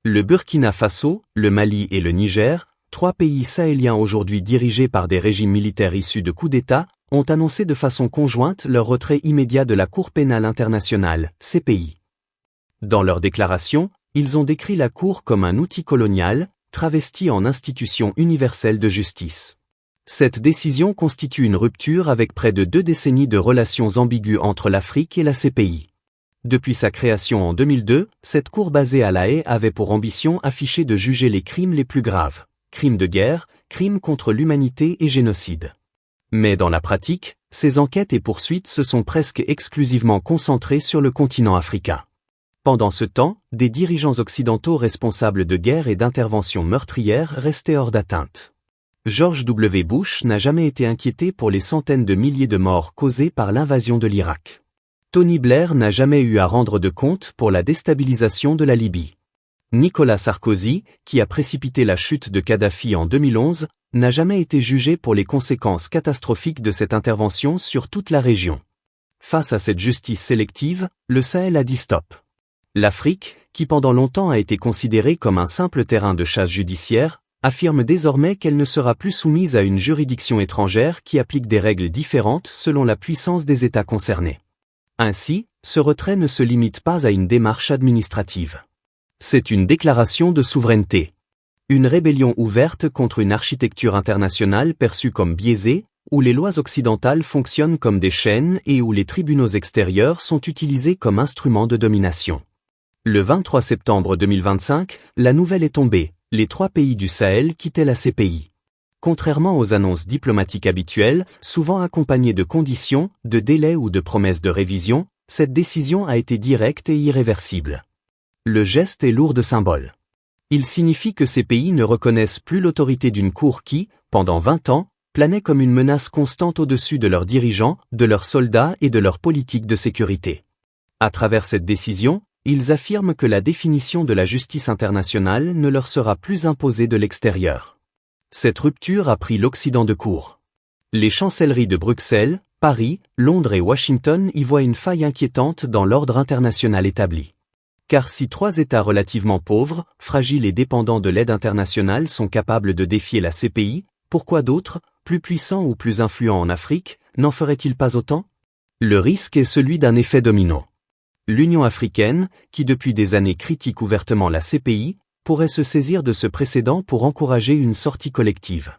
Le Burkina Faso, le Mali et le Niger, 3 pays sahéliens aujourd'hui dirigés par des régimes militaires issus de coups d'État, ont annoncé de façon conjointe leur retrait immédiat de la Cour pénale internationale, CPI. Dans leur déclaration, ils ont décrit la Cour comme un outil colonial, travesti en institution universelle de justice. Cette décision constitue une rupture avec près de 2 décennies de relations ambiguës entre l'Afrique et la CPI. Depuis sa création en 2002, cette cour basée à La Haye avait pour ambition affichée de juger les crimes les plus graves, crimes de guerre, crimes contre l'humanité et génocide. Mais dans la pratique, ces enquêtes et poursuites se sont presque exclusivement concentrées sur le continent africain. Pendant ce temps, des dirigeants occidentaux responsables de guerres et d'interventions meurtrières restaient hors d'atteinte. George W. Bush n'a jamais été inquiété pour les centaines de milliers de morts causées par l'invasion de l'Irak. Tony Blair n'a jamais eu à rendre de compte pour la déstabilisation de la Libye. Nicolas Sarkozy, qui a précipité la chute de Kadhafi en 2011, n'a jamais été jugé pour les conséquences catastrophiques de cette intervention sur toute la région. Face à cette justice sélective, le Sahel a dit stop. L'Afrique, qui pendant longtemps a été considérée comme un simple terrain de chasse judiciaire, affirme désormais qu'elle ne sera plus soumise à une juridiction étrangère qui applique des règles différentes selon la puissance des États concernés. Ainsi, ce retrait ne se limite pas à une démarche administrative. C'est une déclaration de souveraineté. Une rébellion ouverte contre une architecture internationale perçue comme biaisée, où les lois occidentales fonctionnent comme des chaînes et où les tribunaux extérieurs sont utilisés comme instruments de domination. Le 23 septembre 2025, la nouvelle est tombée. Les 3 pays du Sahel quittaient la CPI. Contrairement aux annonces diplomatiques habituelles, souvent accompagnées de conditions, de délais ou de promesses de révision, cette décision a été directe et irréversible. Le geste est lourd de symboles. Il signifie que ces pays ne reconnaissent plus l'autorité d'une cour qui, pendant 20 ans, planait comme une menace constante au-dessus de leurs dirigeants, de leurs soldats et de leur politique de sécurité. À travers cette décision, ils affirment que la définition de la justice internationale ne leur sera plus imposée de l'extérieur. Cette rupture a pris l'Occident de court. Les chancelleries de Bruxelles, Paris, Londres et Washington y voient une faille inquiétante dans l'ordre international établi. Car si 3 États relativement pauvres, fragiles et dépendants de l'aide internationale sont capables de défier la CPI, pourquoi d'autres, plus puissants ou plus influents en Afrique, n'en feraient-ils pas autant? Le risque est celui d'un effet domino. L'Union africaine, qui depuis des années critique ouvertement la CPI, pourrait se saisir de ce précédent pour encourager une sortie collective.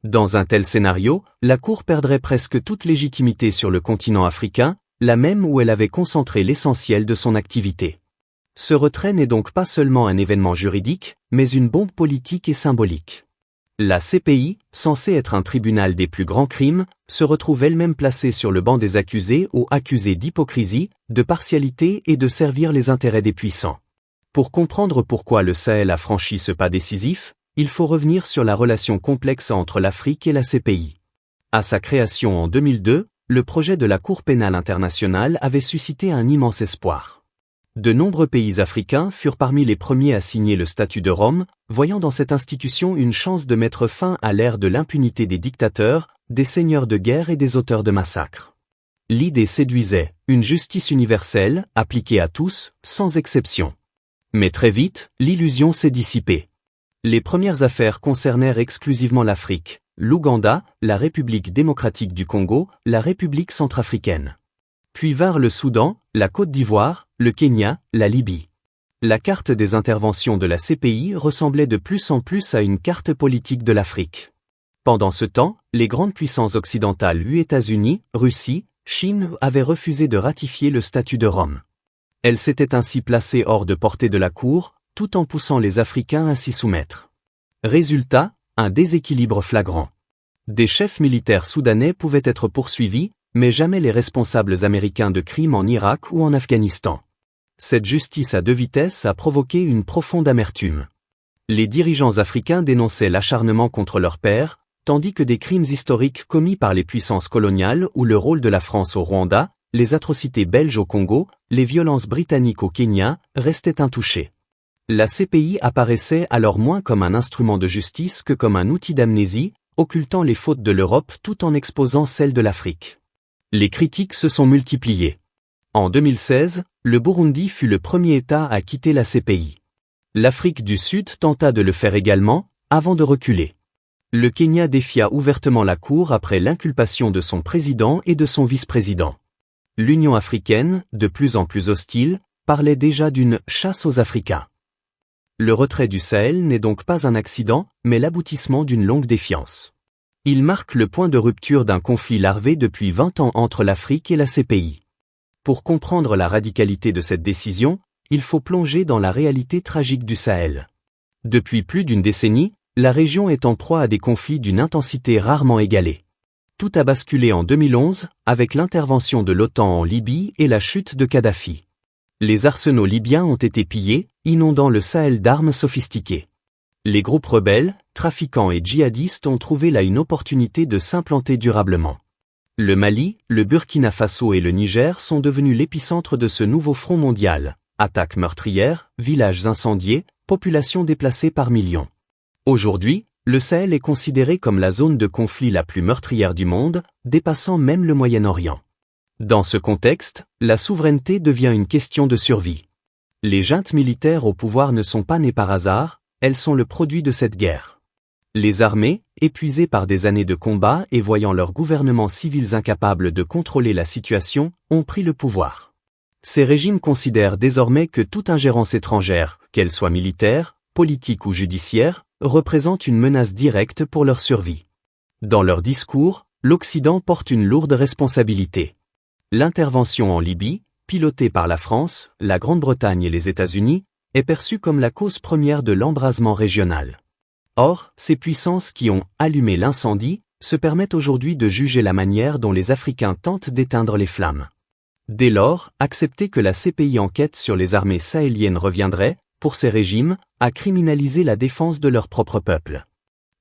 Dans un tel scénario, la Cour perdrait presque toute légitimité sur le continent africain, là même où elle avait concentré l'essentiel de son activité. Ce retrait n'est donc pas seulement un événement juridique, mais une bombe politique et symbolique. La CPI, censée être un tribunal des plus grands crimes, se retrouve elle-même placée sur le banc des accusés ou accusés d'hypocrisie, de partialité et de servir les intérêts des puissants. Pour comprendre pourquoi le Sahel a franchi ce pas décisif, il faut revenir sur la relation complexe entre l'Afrique et la CPI. À sa création en 2002, le projet de la Cour pénale internationale avait suscité un immense espoir. De nombreux pays africains furent parmi les premiers à signer le statut de Rome, voyant dans cette institution une chance de mettre fin à l'ère de l'impunité des dictateurs, des seigneurs de guerre et des auteurs de massacres. L'idée séduisait, une justice universelle, appliquée à tous, sans exception. Mais très vite, l'illusion s'est dissipée. Les premières affaires concernèrent exclusivement l'Afrique, l'Ouganda, la République démocratique du Congo, la République centrafricaine. Puis vinrent le Soudan, la Côte d'Ivoire, le Kenya, la Libye. La carte des interventions de la CPI ressemblait de plus en plus à une carte politique de l'Afrique. Pendant ce temps, les grandes puissances occidentales États-Unis, Russie, Chine avaient refusé de ratifier le statut de Rome. Elles s'étaient ainsi placées hors de portée de la Cour, tout en poussant les Africains à s'y soumettre. Résultat, un déséquilibre flagrant. Des chefs militaires soudanais pouvaient être poursuivis, mais jamais les responsables américains de crimes en Irak ou en Afghanistan. Cette justice à 2 vitesses a provoqué une profonde amertume. Les dirigeants africains dénonçaient l'acharnement contre leurs pairs, tandis que des crimes historiques commis par les puissances coloniales ou le rôle de la France au Rwanda, les atrocités belges au Congo, les violences britanniques au Kenya, restaient intouchés. La CPI apparaissait alors moins comme un instrument de justice que comme un outil d'amnésie, occultant les fautes de l'Europe tout en exposant celles de l'Afrique. Les critiques se sont multipliées. En 2016, le Burundi fut le premier État à quitter la CPI. L'Afrique du Sud tenta de le faire également, avant de reculer. Le Kenya défia ouvertement la Cour après l'inculpation de son président et de son vice-président. L'Union africaine, de plus en plus hostile, parlait déjà d'une « chasse aux Africains ». Le retrait du Sahel n'est donc pas un accident, mais l'aboutissement d'une longue défiance. Il marque le point de rupture d'un conflit larvé depuis 20 ans entre l'Afrique et la CPI. Pour comprendre la radicalité de cette décision, il faut plonger dans la réalité tragique du Sahel. Depuis plus d'une décennie, la région est en proie à des conflits d'une intensité rarement égalée. Tout a basculé en 2011, avec l'intervention de l'OTAN en Libye et la chute de Kadhafi. Les arsenaux libyens ont été pillés, inondant le Sahel d'armes sophistiquées. Les groupes rebelles, trafiquants et djihadistes ont trouvé là une opportunité de s'implanter durablement. Le Mali, le Burkina Faso et le Niger sont devenus l'épicentre de ce nouveau front mondial. Attaques meurtrières, villages incendiés, population déplacée par millions. Aujourd'hui, le Sahel est considéré comme la zone de conflit la plus meurtrière du monde, dépassant même le Moyen-Orient. Dans ce contexte, la souveraineté devient une question de survie. Les juntes militaires au pouvoir ne sont pas nées par hasard, elles sont le produit de cette guerre. Les armées, épuisées par des années de combat et voyant leurs gouvernements civils incapables de contrôler la situation, ont pris le pouvoir. Ces régimes considèrent désormais que toute ingérence étrangère, qu'elle soit militaire, politique ou judiciaire, représente une menace directe pour leur survie. Dans leur discours, l'Occident porte une lourde responsabilité. L'intervention en Libye, pilotée par la France, la Grande-Bretagne et les États-Unis, est perçue comme la cause première de l'embrasement régional. Or, ces puissances qui ont allumé l'incendie se permettent aujourd'hui de juger la manière dont les Africains tentent d'éteindre les flammes. Dès lors, accepter que la CPI enquête sur les armées sahéliennes reviendrait, pour ces régimes, à criminaliser la défense de leur propre peuple.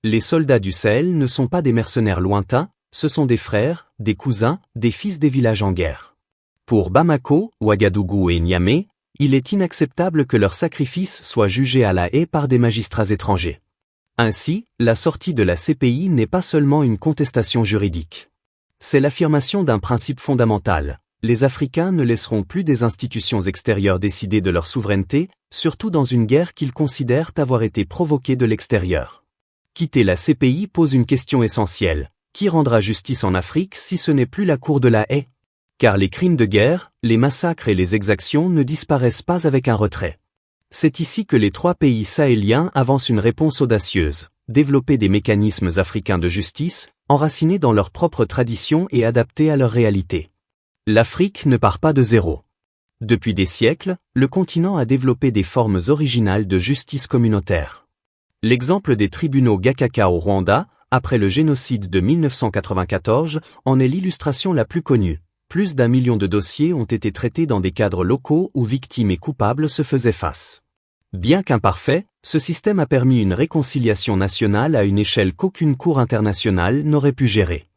Les soldats du Sahel ne sont pas des mercenaires lointains, ce sont des frères, des cousins, des fils des villages en guerre. Pour Bamako, Ouagadougou et Niamey, il est inacceptable que leur sacrifice soit jugé à la haie par des magistrats étrangers. Ainsi, la sortie de la CPI n'est pas seulement une contestation juridique. C'est l'affirmation d'un principe fondamental. Les Africains ne laisseront plus des institutions extérieures décider de leur souveraineté, surtout dans une guerre qu'ils considèrent avoir été provoquée de l'extérieur. Quitter la CPI pose une question essentielle. Qui rendra justice en Afrique si ce n'est plus la Cour de la Haye? Car les crimes de guerre, les massacres et les exactions ne disparaissent pas avec un retrait. C'est ici que les 3 pays sahéliens avancent une réponse audacieuse, développer des mécanismes africains de justice, enracinés dans leurs propres traditions et adaptés à leur réalité. L'Afrique ne part pas de zéro. Depuis des siècles, le continent a développé des formes originales de justice communautaire. L'exemple des tribunaux Gacaca au Rwanda, après le génocide de 1994, en est l'illustration la plus connue. Plus d'1 million de dossiers ont été traités dans des cadres locaux où victimes et coupables se faisaient face. Bien qu'imparfait, ce système a permis une réconciliation nationale à une échelle qu'aucune cour internationale n'aurait pu gérer.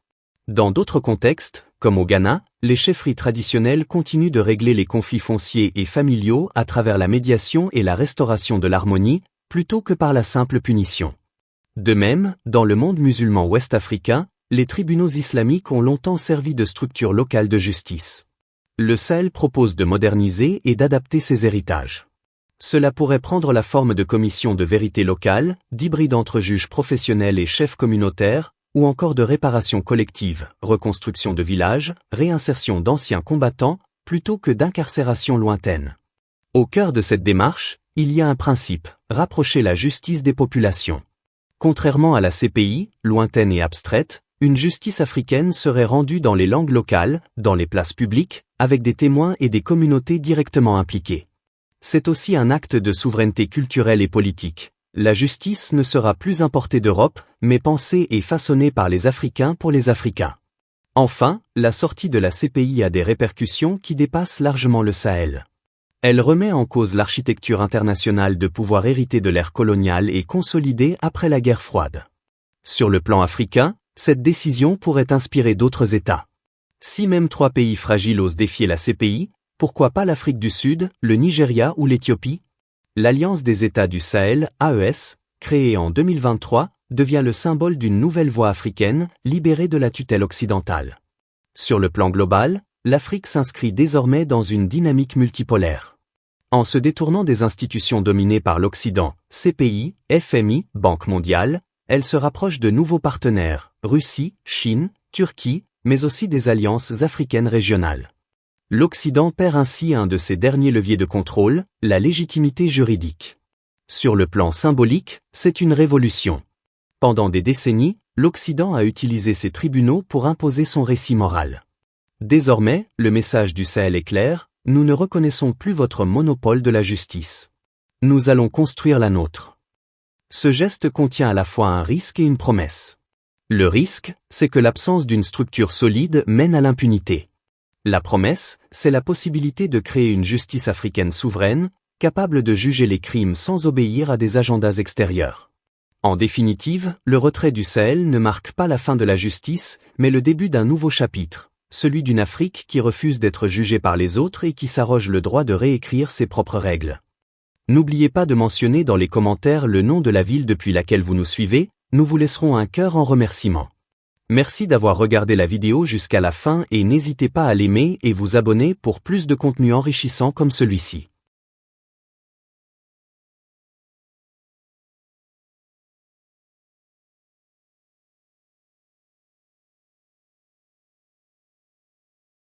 Dans d'autres contextes, comme au Ghana, les chefferies traditionnelles continuent de régler les conflits fonciers et familiaux à travers la médiation et la restauration de l'harmonie, plutôt que par la simple punition. De même, dans le monde musulman ouest-africain, les tribunaux islamiques ont longtemps servi de structure locale de justice. Le Sahel propose de moderniser et d'adapter ses héritages. Cela pourrait prendre la forme de commissions de vérité locale, d'hybrides entre juges professionnels et chefs communautaires, ou encore de réparation collective, reconstruction de villages, réinsertion d'anciens combattants, plutôt que d'incarcération lointaine. Au cœur de cette démarche, il y a un principe, rapprocher la justice des populations. Contrairement à la CPI, lointaine et abstraite, une justice africaine serait rendue dans les langues locales, dans les places publiques, avec des témoins et des communautés directement impliquées. C'est aussi un acte de souveraineté culturelle et politique. La justice ne sera plus importée d'Europe, mais pensée et façonnée par les Africains pour les Africains. Enfin, la sortie de la CPI a des répercussions qui dépassent largement le Sahel. Elle remet en cause l'architecture internationale de pouvoir hérité de l'ère coloniale et consolidée après la guerre froide. Sur le plan africain, cette décision pourrait inspirer d'autres États. Si même 3 pays fragiles osent défier la CPI, pourquoi pas l'Afrique du Sud, le Nigeria ou l'Éthiopie? L'Alliance des États du Sahel, AES, créée en 2023, devient le symbole d'une nouvelle voie africaine, libérée de la tutelle occidentale. Sur le plan global, l'Afrique s'inscrit désormais dans une dynamique multipolaire. En se détournant des institutions dominées par l'Occident, CPI, FMI, Banque mondiale, elle se rapproche de nouveaux partenaires, Russie, Chine, Turquie, mais aussi des alliances africaines régionales. L'Occident perd ainsi un de ses derniers leviers de contrôle, la légitimité juridique. Sur le plan symbolique, c'est une révolution. Pendant des décennies, l'Occident a utilisé ses tribunaux pour imposer son récit moral. Désormais, le message du Sahel est clair, nous ne reconnaissons plus votre monopole de la justice. Nous allons construire la nôtre. Ce geste contient à la fois un risque et une promesse. Le risque, c'est que l'absence d'une structure solide mène à l'impunité. La promesse, c'est la possibilité de créer une justice africaine souveraine, capable de juger les crimes sans obéir à des agendas extérieurs. En définitive, le retrait du Sahel ne marque pas la fin de la justice, mais le début d'un nouveau chapitre, celui d'une Afrique qui refuse d'être jugée par les autres et qui s'arroge le droit de réécrire ses propres règles. N'oubliez pas de mentionner dans les commentaires le nom de la ville depuis laquelle vous nous suivez, nous vous laisserons un cœur en remerciement. Merci d'avoir regardé la vidéo jusqu'à la fin et n'hésitez pas à l'aimer et vous abonner pour plus de contenu enrichissant comme celui-ci.